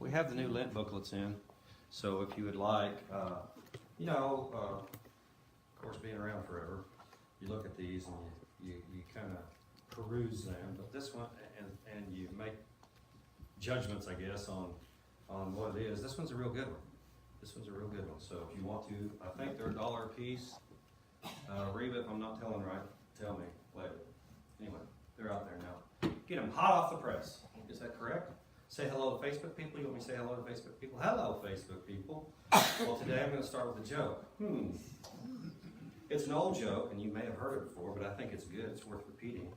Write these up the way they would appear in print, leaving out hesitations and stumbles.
We have the new Lent booklets in, so if you would like, of course, being around forever, you look at these and you kind of peruse them. But this one, and you make judgments, I guess, on what it is. This one's a real good one. This one's a real good one. So if you want to, I think they're $1 a piece. Reba, if I'm not telling right, tell me later. Anyway, they're out there now. Get them hot off the press. Is that correct? Say hello to Facebook people. You want me to say hello to Facebook people? Hello, Facebook people. Well, today I'm going to start with a joke. It's an old joke, and you may have heard it before, but I think it's good. It's worth repeating.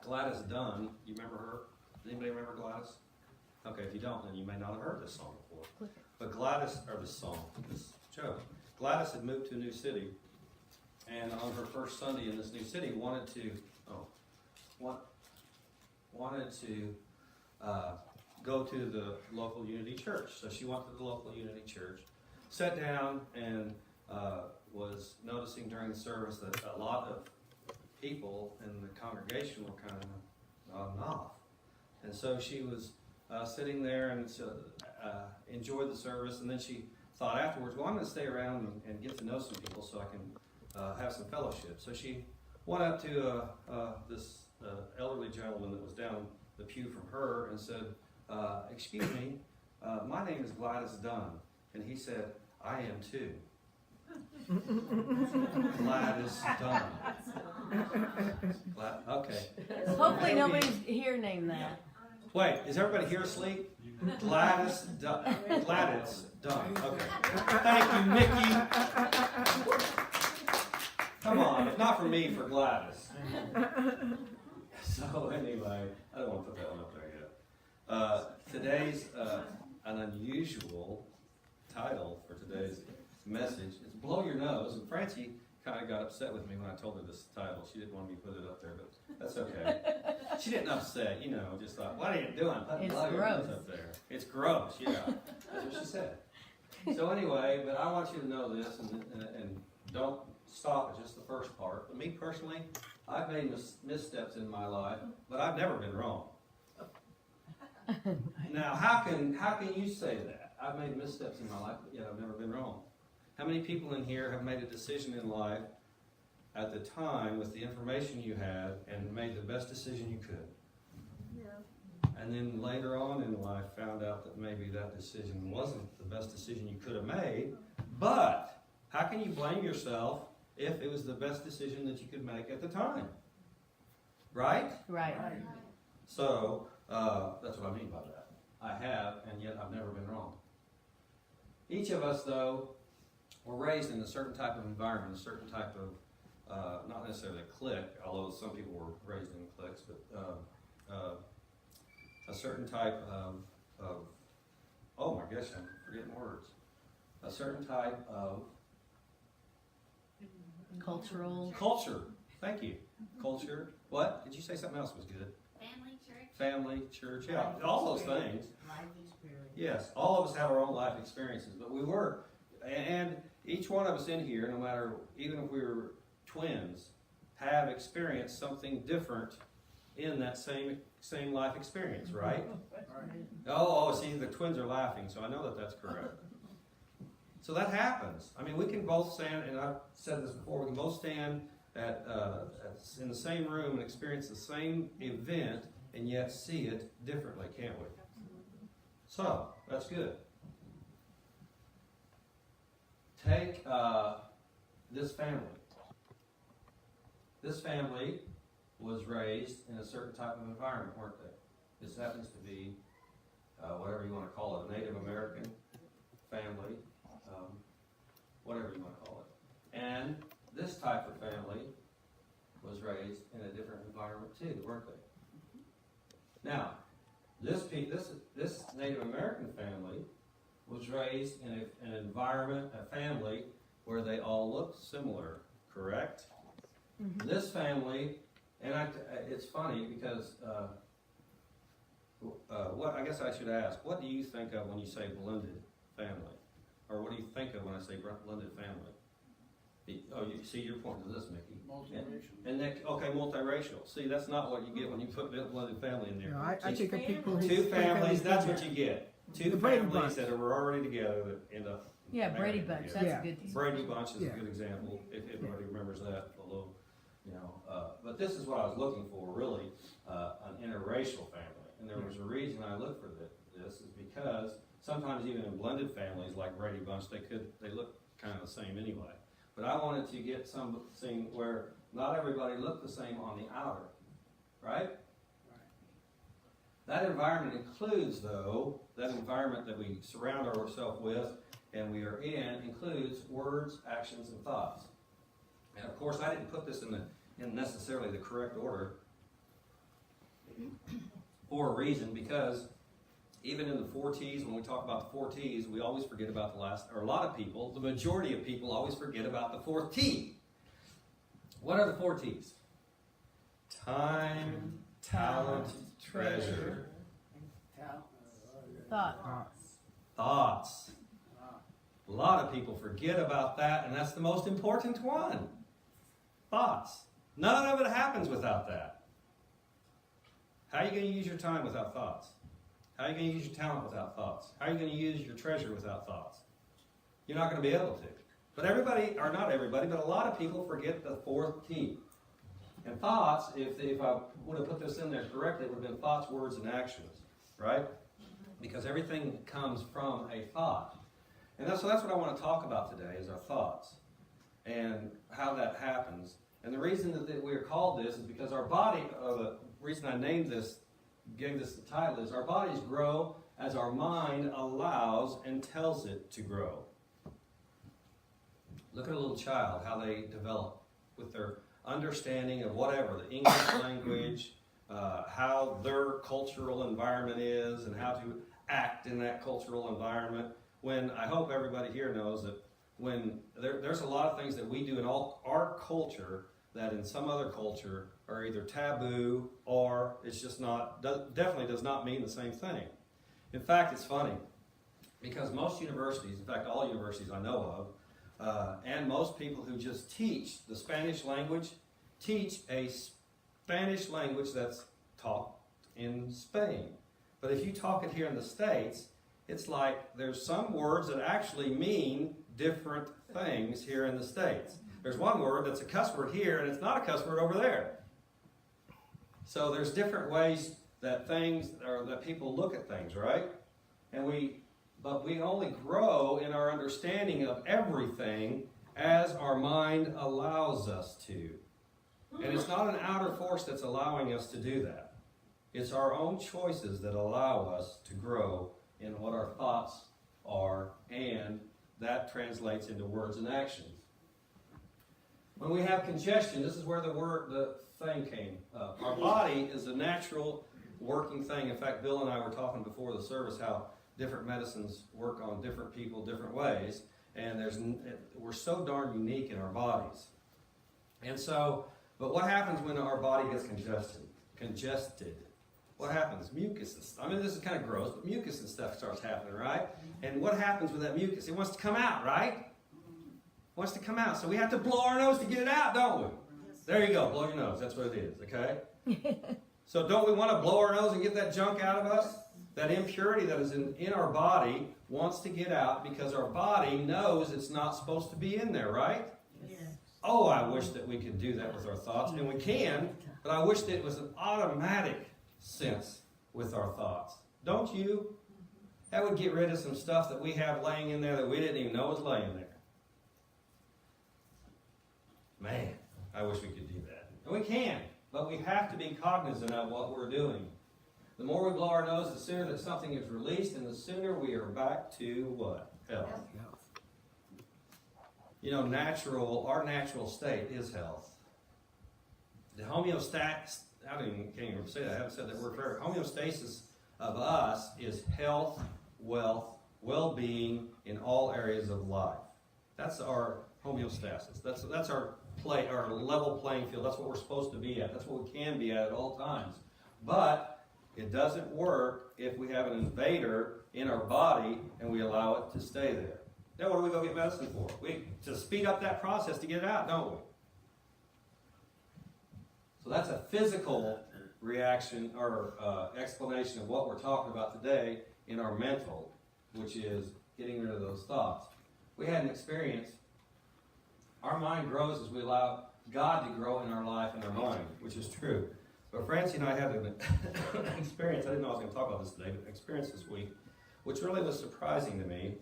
Gladys Dunn, you remember her? Does anybody remember Gladys? Okay, if you don't, then you may not have heard this song before. But Gladys, or this joke. Gladys had moved to a new city, and on her first Sunday in this new city, wanted to go to the local Unity Church. So she went to the local Unity Church, sat down, and was noticing during the service that a lot of people in the congregation were kind of nodding off. And so she was sitting there and enjoyed the service, and then she thought afterwards, well, I'm going to stay around and get to know some people so I can have some fellowship. So she went up to this elderly gentleman that was down the pew from her and said, excuse me, my name is Gladys Dunn. And he said, I am too. Gladys Dunn. Okay. Hopefully nobody's here named that. Wait, is everybody here asleep? Gladys Dunn. Gladys Dunn. Okay. Thank you, Mickey. Come on, if not for me, for Gladys. So anyway, I don't want to put that one up there yet. Today's an unusual title for today's message. It's Blow Your Nose. And Francie kind of got upset with me when I told her this title. She didn't want me to put it up there, but that's okay. She didn't upset, just thought, what are you doing? Blow your nose up there. It's gross, yeah. That's what she said. So anyway, but I want you to know this, and don't stop at just the first part. But me personally, I've made missteps in my life, but I've never been wrong. Now, how can you say that? I've made missteps in my life, but yet I've never been wrong. How many people in here have made a decision in life at the time with the information you had and made the best decision you could? Yeah. And then later on in life found out that maybe that decision wasn't the best decision you could have made, but how can you blame yourself if it was the best decision that you could make at the time? Right? Right. So, that's what I mean by that. I have, and yet I've never been wrong. Each of us, though, were raised in a certain type of environment, a certain type of, not necessarily a clique, although some people were raised in cliques, but a certain type of, oh my gosh, I'm forgetting words. A certain type of culture. Thank you. Culture. What? Did you say something else was good? Family, church, yeah, all those things. Life experience. Yes, all of us have our own life experiences, but and each one of us in here, no matter, even if we were twins, have experienced something different in that same life experience, right? Oh, see, the twins are laughing, so I know that that's correct. So that happens. I mean, we can both stand, and I've said this before, we can both stand in the same room and experience the same event and yet see it differently, can't we? So, that's good. Take this family. This family was raised in a certain type of environment, weren't they? This happens to be, whatever you want to call it, a Native American family, whatever you want to call it. And this type of family was raised in a different environment too, weren't they? Now, this Native American family was raised in an environment, a family, where they all looked similar, correct? Mm-hmm. This family, and it's funny because, I guess I should ask, what do you think of when you say blended family? Or what do you think of when I say blended family? You see, you're pointing to this, Mickey. Multiracial. And multiracial. See, that's not what you get when you put blended family in there. No, I think of people who Two families, that's what you get. two The Brady families Bunch. that were already together that end up Yeah, Brady married Bunch, together. that's a good. Brady Bunch is Yeah. a good example, if everybody remembers that, although, but this is what I was looking for, really, an interracial family. And there was a reason I looked for this is because sometimes even in blended families like Brady Bunch, they look kind of the same anyway. But I wanted to get something where not everybody looked the same on the outer, right? That environment includes, though, that environment that we surround ourselves with and we are in includes words, actions, and thoughts. And of course, I didn't put this in necessarily the correct order for a reason, because even in the 4 T's, when we talk about the 4 T's, we always forget about the last, or a lot of people, the majority of people always forget about the 4th T. What are the 4 T's? Time, talent, treasure. Thoughts. A lot of people forget about that, and that's the most important one. Thoughts. None of it happens without that. How are you going to use your time without thoughts? How are you going to use your talent without thoughts? How are you going to use your treasure without thoughts? You're not going to be able to. But everybody, or not everybody, but a lot of people forget the 4th T. And thoughts, if I would have put this in there correctly, it would have been thoughts, words, and actions, right? Because everything comes from a thought. And so that's what I want to talk about today, is our thoughts and how that happens. And the reason that we are called this is because our body, the reason I named this, gave this the title, is our bodies grow as our mind allows and tells it to grow. Look at a little child, how they develop with their understanding of whatever, the English language, how their cultural environment is, and how to act in that cultural environment. When I hope everybody here knows that when there's a lot of things that we do in our culture that in some other culture are either taboo or it's just not, definitely does not mean the same thing. In fact, it's funny because most universities, in fact all universities I know of, and most people who just teach the Spanish language, teach a Spanish language that's taught in Spain. But if you talk it here in the States, it's like there's some words that actually mean different things here in the States. There's one word that's a cuss word here, and it's not a cuss word over there. So there's different ways that things, or that people look at things, right? But we only grow in our understanding of everything as our mind allows us to. And it's not an outer force that's allowing us to do that. It's our own choices that allow us to grow in what our thoughts are, and that translates into words and actions. When we have congestion, this is where the thing came up. Our body is a natural working thing. In fact, Bill and I were talking before the service how different medicines work on different people different ways, and we're so darn unique in our bodies. And so, but what happens when our body gets congested? What happens? Mucus. I mean, this is kind of gross, but mucus and stuff starts happening, right? And what happens with that mucus? It wants to come out, right? It wants to come out. So we have to blow our nose to get it out, don't we? There you go. Blow your nose. That's what it is, okay? So don't we want to blow our nose and get that junk out of us? That impurity that is in our body wants to get out because our body knows it's not supposed to be in there, right? Yes. Oh, I wish that we could do that with our thoughts, and we can, but I wish that it was an automatic sense with our thoughts. Don't you? That would get rid of some stuff that we have laying in there that we didn't even know was laying there. Man, I wish we could do that. And we can, but we have to be cognizant of what we're doing. The more we blow our nose, the sooner that something is released, and the sooner we are back to what? Health. You know, our natural state is health. The homeostasis, can't even say that, I haven't said that word forever. Homeostasis of us is health, wealth, well-being in all areas of life. That's our homeostasis. That's our level playing field. That's what we're supposed to be at. That's what we can be at all times. But it doesn't work if we have an invader in our body and we allow it to stay there. Then what do we go get medicine for? To speed up that process to get it out, don't we? So that's a physical reaction or explanation of what we're talking about today in our mental, which is getting rid of those thoughts. We had an experience. Our mind grows as we allow God to grow in our life and our mind, which is true. But Francie and I had an experience. I didn't know I was going to talk about this today, but an experience this week, which really was surprising to me.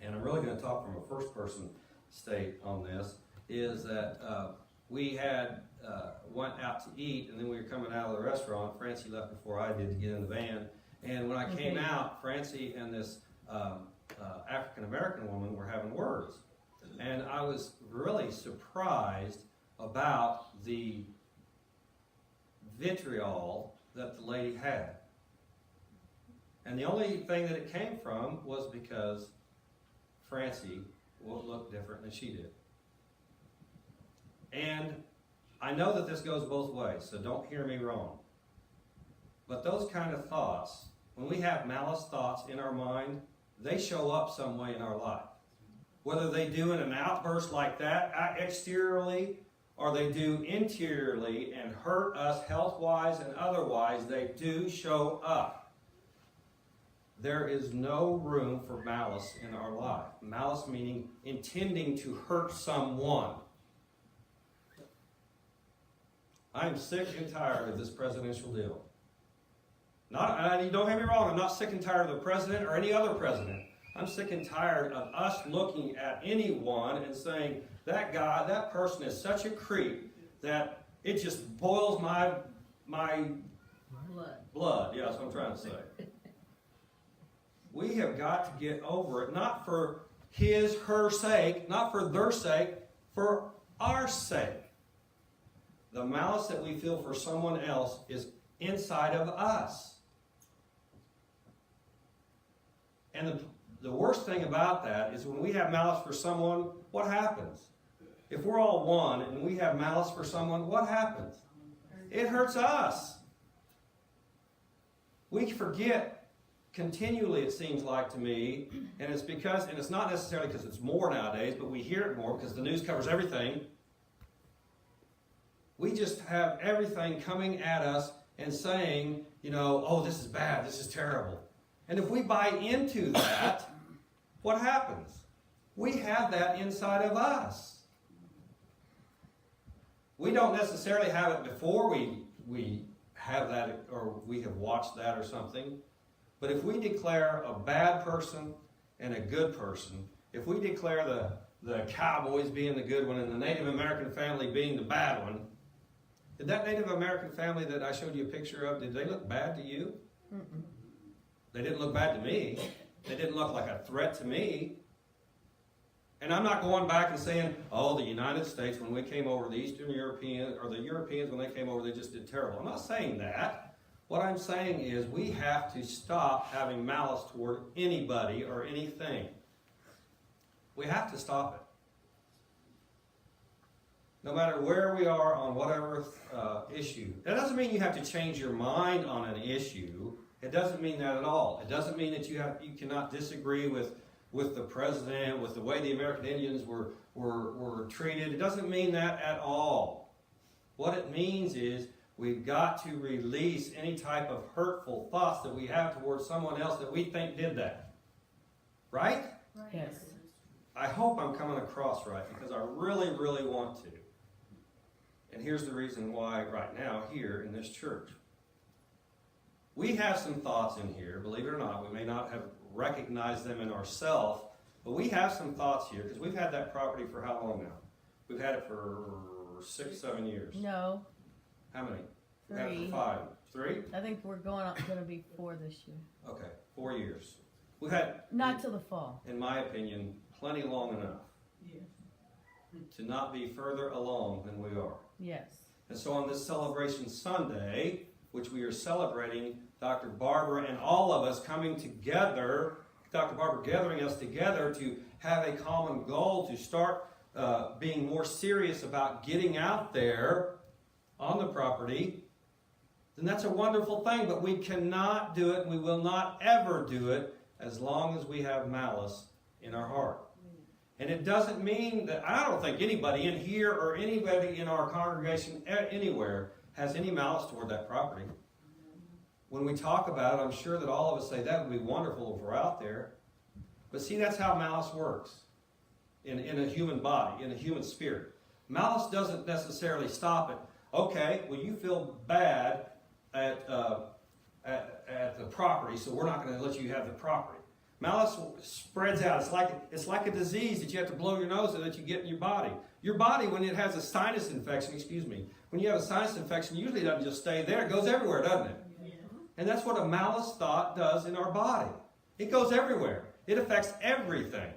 And I'm really going to talk from a first-person state on this, is that we had went out to eat, and then we were coming out of the restaurant. Francie left before I did to get in the van. And when I came out, Francie and this African-American woman were having words. And I was really surprised about the vitriol that the lady had. And the only thing that it came from was because Francie looked different than she did. And I know that this goes both ways, so don't hear me wrong. But those kind of thoughts, when we have malice thoughts in our mind, they show up some way in our life. Whether they do in an outburst like that, exteriorly, or they do interiorly and hurt us health-wise and otherwise, they do show up. There is no room for malice in our life. Malice meaning intending to hurt someone. I'm sick and tired of this presidential deal. Don't get me wrong, I'm not sick and tired of the president or any other president. I'm sick and tired of us looking at anyone and saying, that guy, that person is such a creep that it just boils my blood. Yeah, that's what I'm trying to say. We have got to get over it, not for his, her sake, not for their sake, for our sake. The malice that we feel for someone else is inside of us. And the worst thing about that is when we have malice for someone, what happens? If we're all one and we have malice for someone, what happens? It hurts us. We forget continually, it seems like to me, and it's not necessarily because it's more nowadays, but we hear it more because the news covers everything. We just have everything coming at us and saying, oh, this is bad, this is terrible. And if we buy into that, what happens? We have that inside of us. We don't necessarily have it before we have that or we have watched that or something. But if we declare a bad person and a good person, if we declare the Cowboys being the good one and the Native American family being the bad one, did that Native American family that I showed you a picture of, did they look bad to you? Mm-mm. They didn't look bad to me. They didn't look like a threat to me. And I'm not going back and saying, oh, the United States, when we came over, the Eastern Europeans, or the Europeans, when they came over, they just did terrible. I'm not saying that. What I'm saying is we have to stop having malice toward anybody or anything. We have to stop it. No matter where we are on whatever issue. That doesn't mean you have to change your mind on an issue. It doesn't mean that at all. It doesn't mean that you cannot disagree with the president, with the way the American Indians were treated. It doesn't mean that at all. What it means is we've got to release any type of hurtful thoughts that we have towards someone else that we think did that. Right? Yes. I hope I'm coming across right because I really, really want to. And here's the reason why right now here in this church. We have some thoughts in here, believe it or not. We may not have recognized them in ourselves, but we have some thoughts here because we've had that property for how long now? We've had it for 6, 7 years. No. How many? 3. We've had it for 5. 3? I think we're going to be 4 this year. Okay, 4 years. We've had, not till the fall. In my opinion, plenty long enough to not be further along than we are. Yes. And so on this Celebration Sunday, which we are celebrating, Dr. Barbara and all of us coming together, Dr. Barbara gathering us together to have a common goal to start being more serious about getting out there on the property, then that's a wonderful thing. But we cannot do it, and we will not ever do it as long as we have malice in our heart. And it doesn't mean that, I don't think anybody in here or anybody in our congregation anywhere has any malice toward that property. when we talk about it, I'm sure that all of us say that would be wonderful if we're out there. But see, that's how malice works in a human body, in a human spirit. Malice doesn't necessarily stop at, okay, well, you feel bad at the property, so we're not going to let you have the property. Malice spreads out. It's like a disease that you have to blow your nose and that you get in your body. Your body, when it has a sinus infection, when you have a sinus infection, usually it doesn't just stay there. It goes everywhere, doesn't it? Yeah. And that's what a malice thought does in our body. It goes everywhere. It affects everything.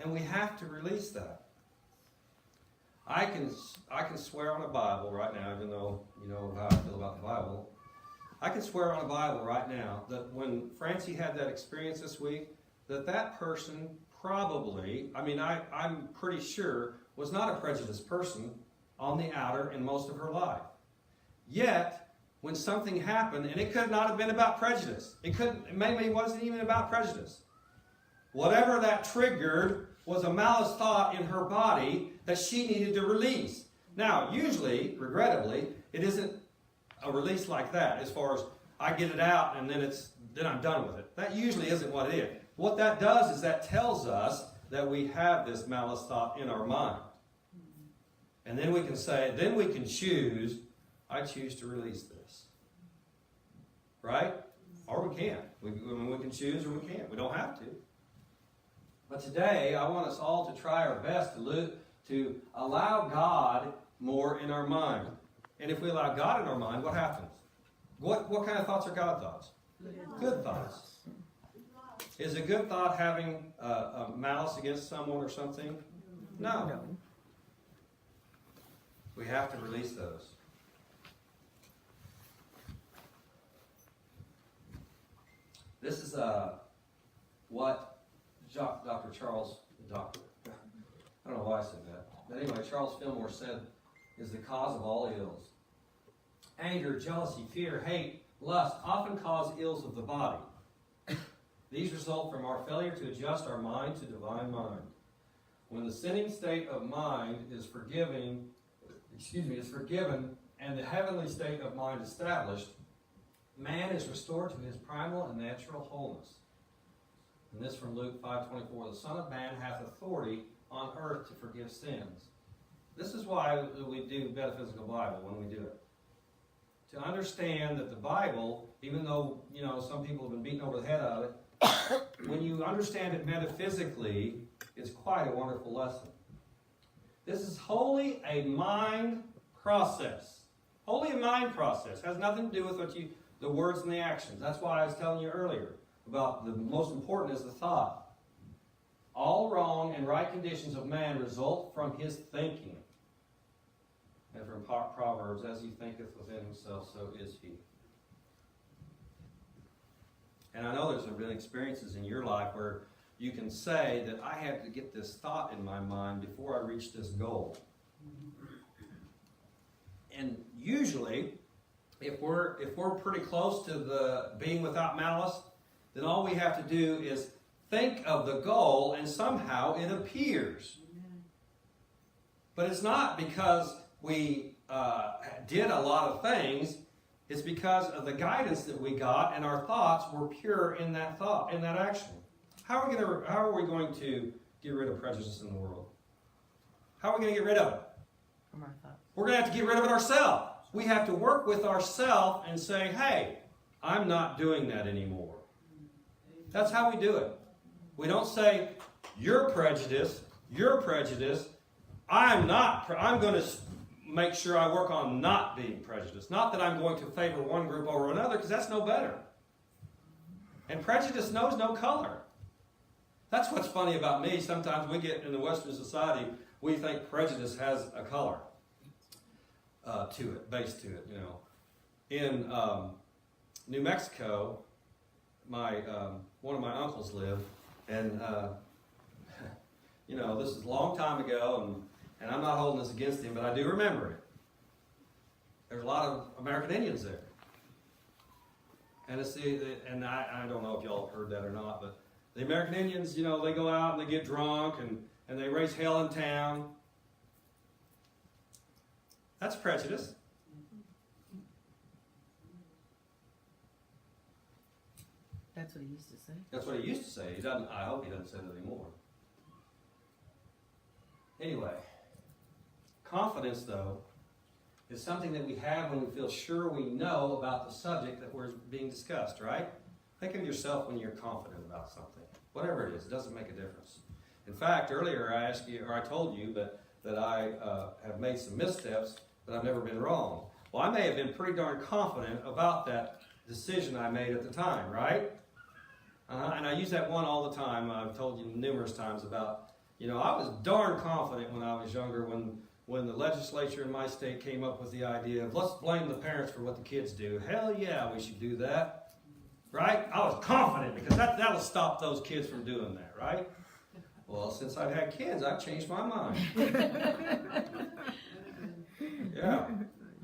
And we have to release that. I can swear on a Bible right now, even though you know how I feel about the Bible. I can swear on a Bible right now that when Francie had that experience this week, that person probably, I'm pretty sure, was not a prejudiced person on the outer in most of her life. Yet, when something happened, and it could not have been about prejudice. Maybe it wasn't even about prejudice. Whatever that triggered was a malice thought in her body that she needed to release. Now, usually, regrettably, it isn't a release like that, as far as I get it out and then I'm done with it. That usually isn't what it is. What that does is that tells us that we have this malice thought in our mind. And then we can choose, I choose to release this. Right? Or we can't. We can choose or we can't. We don't have to. But today, I want us all to try our best to allow God more in our mind. And if we allow God in our mind, what happens? What kind of thoughts are God thoughts? Good thoughts. Is a good thought having a malice against someone or something? No. We have to release those. This is what Dr. Charles, I don't know why I said that. But anyway, Charles Fillmore said is the cause of all ills. Anger, jealousy, fear, hate, lust often cause ills of the body. These result from our failure to adjust our mind to divine mind. When the sinning state of mind is forgiven, and the heavenly state of mind established, man is restored to his primal and natural wholeness. And this from Luke 5:24, the Son of Man hath authority on earth to forgive sins. This is why we do Metaphysical Bible when we do it. To understand that the Bible, even though some people have been beaten over the head of it, when you understand it metaphysically, it's quite a wonderful lesson. This is wholly a mind process. Wholly a mind process. Has nothing to do with the words and the actions. That's why I was telling you earlier about the most important is the thought. All wrong and right conditions of man result from his thinking. And from Proverbs, as he thinketh within himself, so is he. And I know there's been experiences in your life where you can say that I had to get this thought in my mind before I reach this goal. And usually, if we're pretty close to the being without malice, then all we have to do is think of the goal and somehow it appears. But it's not because we did a lot of things. It's because of the guidance that we got, and our thoughts were pure in that thought, in that action. How are we going to get rid of prejudice in the world? How are we going to get rid of it? From our thoughts. We're going to have to get rid of it ourselves. We have to work with ourselves and say, hey, I'm not doing that anymore. That's how we do it. We don't say, you're prejudiced, I'm going to make sure I work on not being prejudiced. Not that I'm going to favor one group over another, because that's no better. And prejudice knows no color. That's what's funny about me. Sometimes we get in the Western society, we think prejudice has a color to it, base to it, In New Mexico, one of my uncles lived, and this is a long time ago, and I'm not holding this against him, but I do remember it. There's a lot of American Indians there. And I don't know if y'all have heard that or not, but the American Indians, they go out and they get drunk and they raise hell in town. That's prejudice. That's what he used to say. That's what he used to say. He doesn't. I hope he doesn't say that anymore. Anyway, confidence, though, is something that we have when we feel sure we know about the subject that we're being discussed, right? Think of yourself when you're confident about something. Whatever it is, it doesn't make a difference. In fact, earlier I asked you, or I told you that I have made some missteps, but I've never been wrong. Well, I may have been pretty darn confident about that decision I made at the time, right? And I use that one all the time. I've told you numerous times about, I was darn confident when I was younger when the legislature in my state came up with the idea of let's blame the parents for what the kids do. Hell yeah, we should do that. Right? I was confident because that'll stop those kids from doing that, right? Well, since I've had kids, I've changed my mind. Yeah.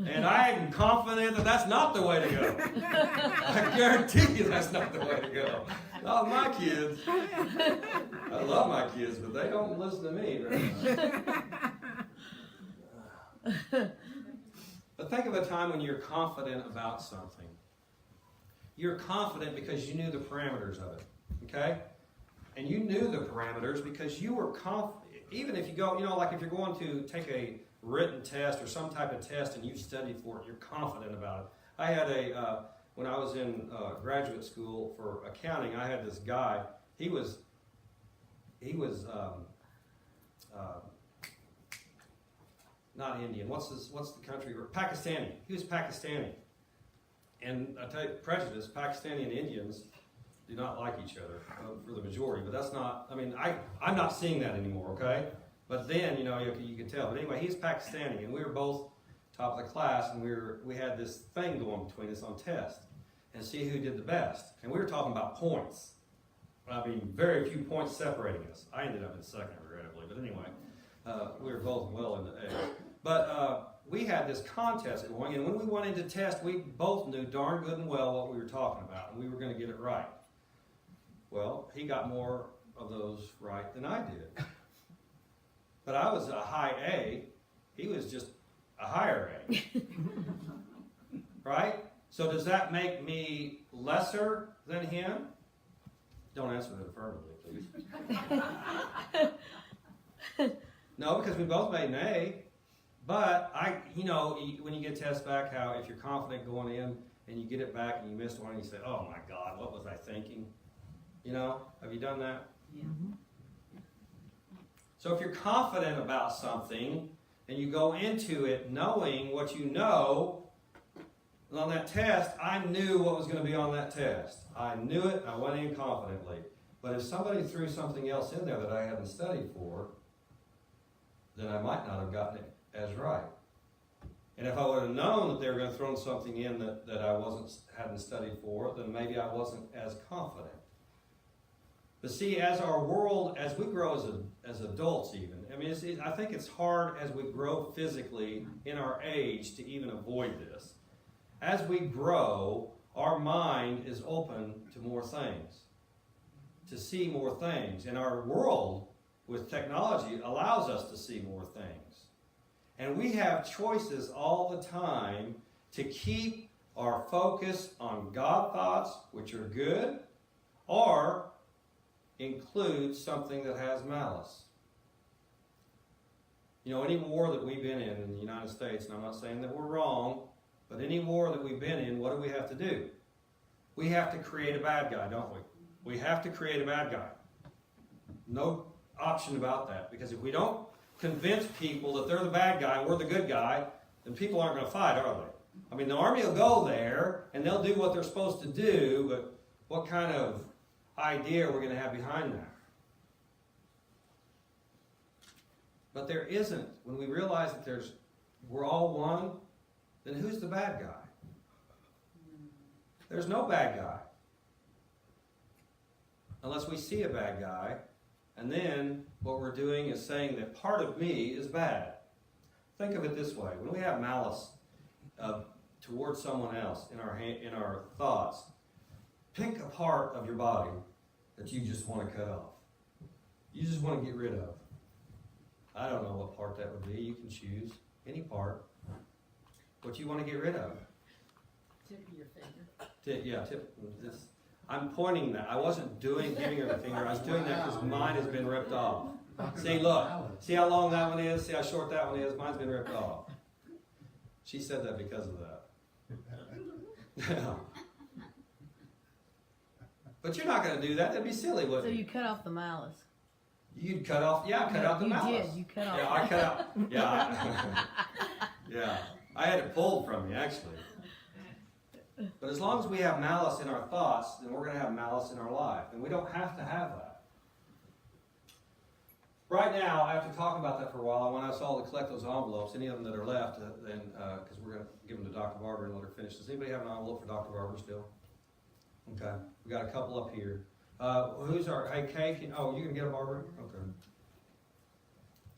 And I am confident that that's not the way to go. I guarantee you that's not the way to go. Not my kids. I love my kids, but they don't listen to me very much. But think of a time when you're confident about something. You're confident because you knew the parameters of it. Okay? And you knew the parameters because you were confident. Even if you go, like if you're going to take a written test or some type of test and you've studied for it, you're confident about it. I had when I was in graduate school for accounting, I had this guy. He was not Indian. What's the country? Pakistani. He was Pakistani. And I tell you, prejudice, Pakistani and Indians do not like each other for the majority. But that's not, I'm not seeing that anymore, okay? But then, you can tell. But anyway, he's Pakistani, and we were both top of the class, and we had this thing going between us on test, and see who did the best. And we were talking about points. Very few points separating us. I ended up in second, regrettably. But anyway, we were both well into A. But we had this contest going, and when we went into test, we both knew darn good and well what we were talking about, and we were going to get it right. Well, he got more of those right than I did. But I was a high A. He was just a higher A. Right? So does that make me lesser than him? Don't answer that affirmatively, please. No, because we both made an A. But when you get tests back, how if you're confident going in and you get it back and you missed one and you say, oh my God, what was I thinking? Have you done that? Yeah. So if you're confident about something and you go into it knowing what you know, on that test, I knew what was going to be on that test. I knew it, I went in confidently. But if somebody threw something else in there that I hadn't studied for, then I might not have gotten it as right. And if I would have known that they were going to throw something in that I hadn't studied for, then maybe I wasn't as confident. But see, as our world, as we grow as adults even, I think it's hard as we grow physically in our age to even avoid this. As we grow, our mind is open to more things, to see more things. And our world with technology allows us to see more things. And we have choices all the time to keep our focus on God thoughts, which are good, or include something that has malice. Any war that we've been in the United States, and I'm not saying that we're wrong, but any war that we've been in, what do we have to do? We have to create a bad guy, don't we? We have to create a bad guy. No option about that. Because if we don't convince people that they're the bad guy, we're the good guy, then people aren't going to fight, are they? The army will go there, and they'll do what they're supposed to do, but what kind of idea are we going to have behind that? But there isn't. When we realize that we're all one, then who's the bad guy? There's no bad guy. Unless we see a bad guy, and then what we're doing is saying that part of me is bad. Think of it this way. When we have malice towards someone else in our thoughts, pick a part of your body that you just want to cut off. You just want to get rid of. I don't know what part that would be. You can choose any part. What you want to get rid of. Tip of your finger. Tip this. I'm pointing that. I wasn't giving her the finger. I was doing that because mine has been ripped off. See, look. See how long that one is? See how short that one is? Mine's been ripped off. She said that because of that. But you're not going to do that. That'd be silly, wouldn't So it? you cut off the malice. You'd cut off, cut out the malice. You did. You cut off. Yeah, I cut out. Yeah. Yeah. I had it pulled from me, actually. But as long as we have malice in our thoughts, then we're going to have malice in our life. And we don't have to have that. Right now, after talking about that for a while, I want us all to collect those envelopes, any of them that are left, then because we're going to give them to Dr. Barber and let her finish. Does anybody have an envelope for Dr. Barber still? Okay. We got a couple up here. Hey, Kay, you can get a Barbara? Okay.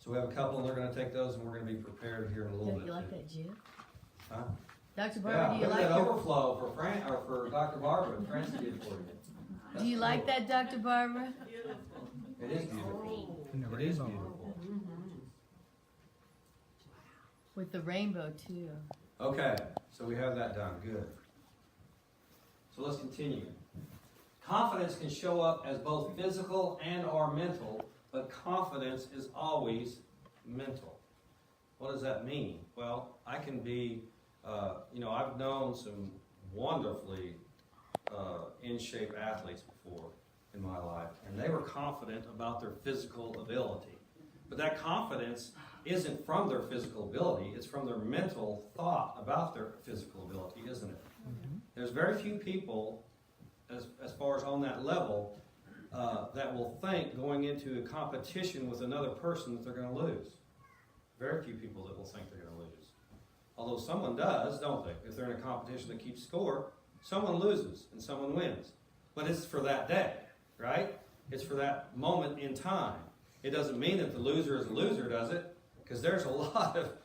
So we have a couple, and they're going to take those, and we're going to be prepared here in a little bit. You like that, Jim? Huh? Dr. Barber, Yeah, do you look like at that your... overflow for Dr. Barbara. Francie did for you. Do you like that, Dr. Barber? It is beautiful. It is beautiful. With the rainbow, too. Okay, so we have that done. Good. So let's continue. Confidence can show up as both physical and or mental, but confidence is always mental. What does that mean? Well, I can be, I've known some wonderfully in-shape athletes before in my life, and they were confident about their physical ability. But that confidence isn't from their physical ability, it's from their mental thought about their physical ability, isn't it? Mm-hmm. There's very few people, as far as on that level, that will think going into a competition with another person that they're going to lose. Very few people that will think they're going to lose. Although someone does, don't they? If they're in a competition that keeps score, someone loses and someone wins. But it's for that day, right? It's for that moment in time. It doesn't mean that the loser is a loser, does it? Because there's a lot of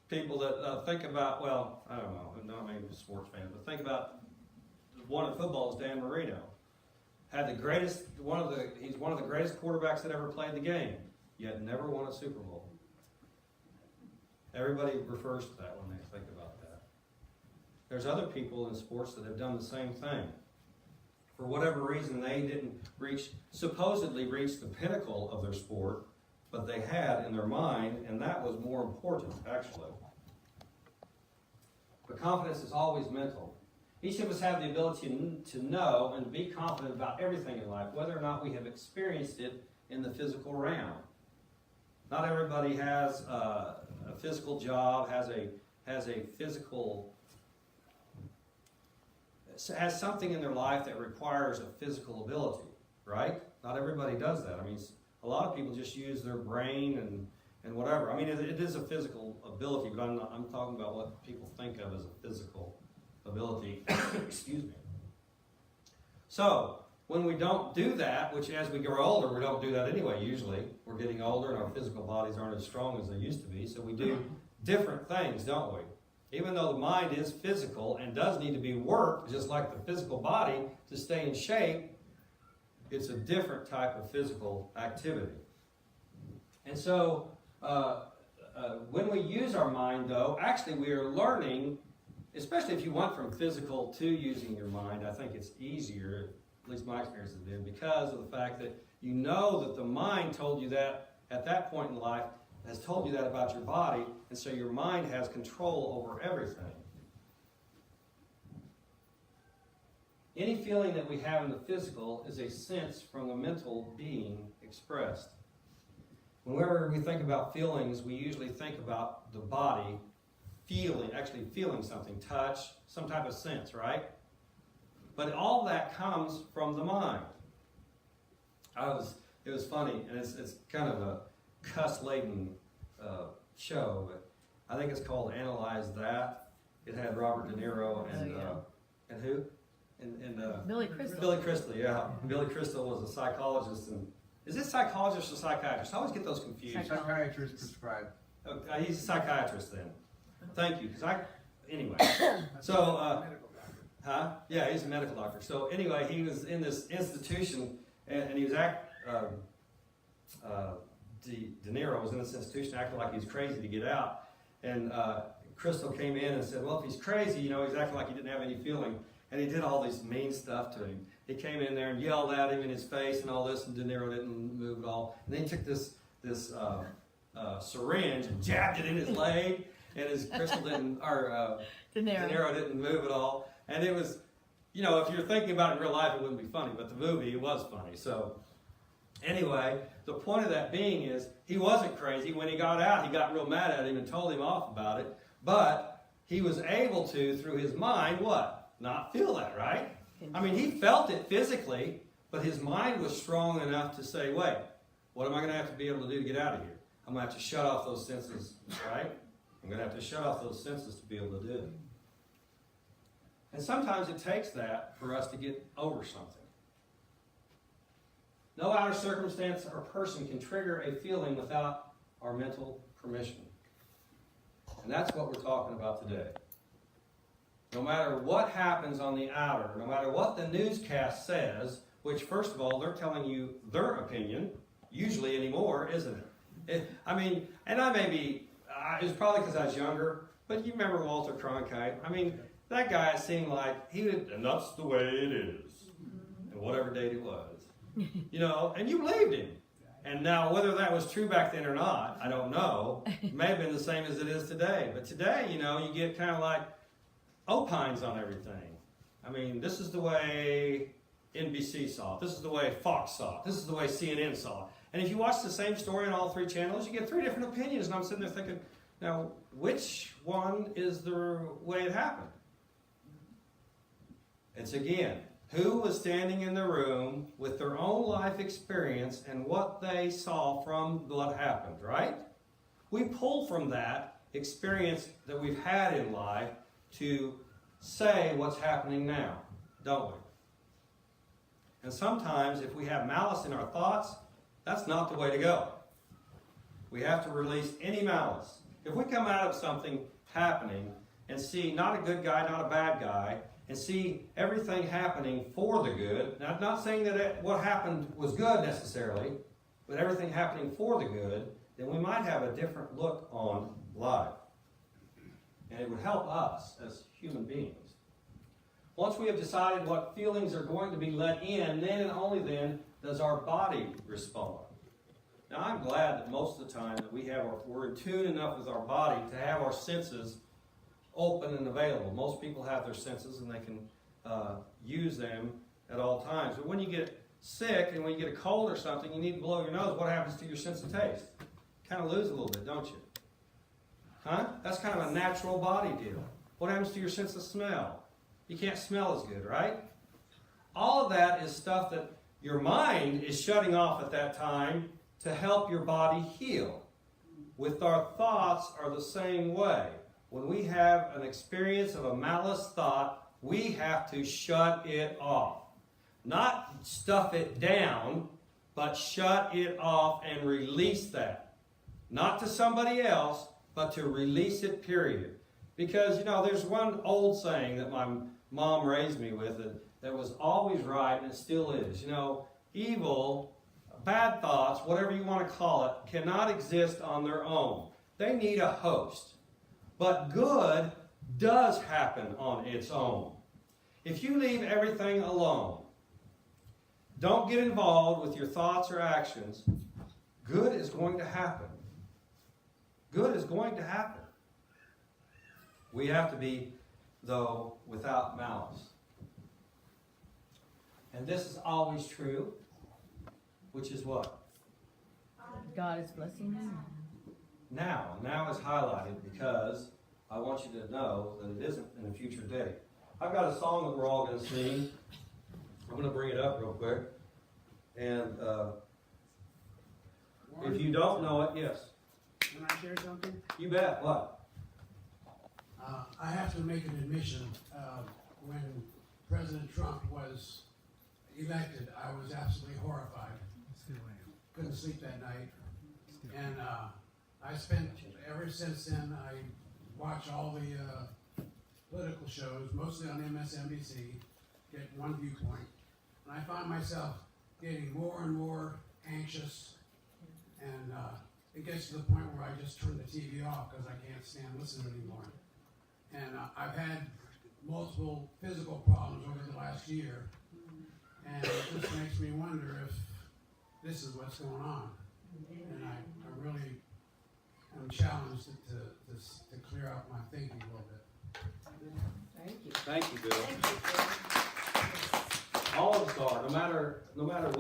people that think about, well, I don't know, not maybe a sports fan, but think about one in football is Dan Marino. Had the greatest, he's one of the greatest quarterbacks that ever played the game, yet never won a Super Bowl. Everybody refers to that when they think about that. There's other people in sports that have done the same thing. For whatever reason, they didn't supposedly reach the pinnacle of their sport, but they had in their mind, and that was more important, actually. But confidence is always mental. Each of us have the ability to know and to be confident about everything in life, whether or not we have experienced it in the physical realm. Not everybody has a physical job, has something in their life that requires a physical ability, right? Not everybody does that. I mean, a lot of people just use their brain and whatever. I mean, it is a physical ability, but I'm talking about what people think of as a physical ability. Excuse me. So, when we don't do that, which as we grow older, we don't do that anyway, usually. We're getting older and our physical bodies aren't as strong as they used to be, so we do different things, don't we? Even though the mind is physical and does need to be worked, just like the physical body, to stay in shape, it's a different type of physical activity. And so, when we use our mind, though, actually we are learning, especially if you went from physical to using your mind, I think it's easier, at least my experience has been, because of the fact that you know that the mind told you that at that point in life, has told you that about your body, and so your mind has control over everything. Any feeling that we have in the physical is a sense from the mental being expressed. Whenever we think about feelings, we usually think about the body actually feeling something, touch, some type of sense, right? But all that comes from the mind. It was funny, and it's kind of a cuss-laden show, but I think it's called Analyze That. It had Robert De Niro and who? And Billy Crystal. Billy Crystal, yeah. Billy Crystal was a psychologist, and is it psychologist or psychiatrist? I always get those confused. Psychiatrist prescribed. Okay, he's a psychiatrist then. Thank you, anyway. So, yeah, he's a medical doctor. So anyway, he was in this institution, and he was De Niro was in this institution acting like he was crazy to get out. And Crystal came in and said, well, if he's crazy, he's acting like he didn't have any feeling. And he did all these mean stuff to him. He came in there and yelled at him in his face and all this, and De Niro didn't move at all. And then he took this syringe and jabbed it in his leg, and his Crystal didn't, or De Niro didn't move at all. And it was, you know, if you're thinking about it in real life, it wouldn't be funny, but the movie, it was funny. So anyway, the point of that being is he wasn't crazy. When he got out, he got real mad at him and told him off about it. But he was able to, through his mind, what? Not feel that, right? I mean, he felt it physically, but his mind was strong enough to say, wait, what am I going to have to be able to do to get out of here? I'm going to have to shut off those senses, right? I'm going to have to shut off those senses to be able to do it. And sometimes it takes that for us to get over something. No outer circumstance or person can trigger a feeling without our mental permission. And that's what we're talking about today. No matter what happens on the outer, no matter what the newscast says, which first of all, they're telling you their opinion, usually anymore, isn't it? I mean, and I may be, it was probably because I was younger, but you remember Walter Cronkite. I mean, that guy seemed like he would, and that's the way it is, and whatever date it was. You know, and you believed him. And now, whether that was true back then or not, I don't know. It may have been the same as it is today. But today, you know, you get kind of like opines on everything. I mean, this is the way NBC saw it. This is the way Fox saw it. This is the way CNN saw it. And if you watch the same story on all three channels, you get three different opinions. And I'm sitting there thinking, now, which one is the way it happened? It's again, who was standing in the room with their own life experience and what they saw from what happened, right? We pull from that experience that we've had in life to say what's happening now, don't we? And sometimes if we have malice in our thoughts, that's not the way to go. We have to release any malice. If we come out of something happening and see not a good guy, not a bad guy, and see everything happening for the good. Now, I'm not saying that what happened was good necessarily, but everything happening for the good, then we might have a different look on life. And it would help us as human beings. Once we have decided what feelings are going to be let in, then and only then does our body respond. Now, I'm glad that most of the time that we're in tune enough with our body to have our senses open and available. Most people have their senses and they can use them at all times. But when you get sick and when you get a cold or something, you need to blow your nose. What happens to your sense of taste? Kind of lose a little bit, don't you? Huh? That's kind of a natural body deal. What happens to your sense of smell? You can't smell as good, right? All of that is stuff that your mind is shutting off at that time to help your body heal. With our thoughts are the same way. When we have an experience of a malice thought, we have to shut it off. Not stuff it down, but shut it off and release that. Not to somebody else, but to release it, period. Because, you know, there's one old saying that my mom raised me with that was always right, and it still is. You know, evil, bad thoughts, whatever you want to call it, cannot exist on their own. They need a host. But good does happen on its own. If you leave everything alone, don't get involved with your thoughts or actions, good is going to happen. Good is going to happen. We have to be, though, without malice. And this is always true, which is what? God is blessing you. Now is highlighted because I want you to know that it isn't in a future date. I've got a song that we're all going to sing. I'm going to bring it up real quick. And if you don't know it, yes. Can I share something? You bet. What? I have to make an admission. When President Trump was elected, I was absolutely horrified. Couldn't sleep that night. And I spent, ever since then, I watch all the political shows, mostly on MSNBC, get one viewpoint. And I find myself getting more and more anxious. And it gets to the point where I just turn the TV off because I can't stand listening anymore. And I've had multiple physical problems over the last year. And it just makes me wonder if this is what's going on. And I really am challenged to clear out my thinking a little bit. Thank you. Thank you, Bill. Thank you, Bill. All of us are, no matter what.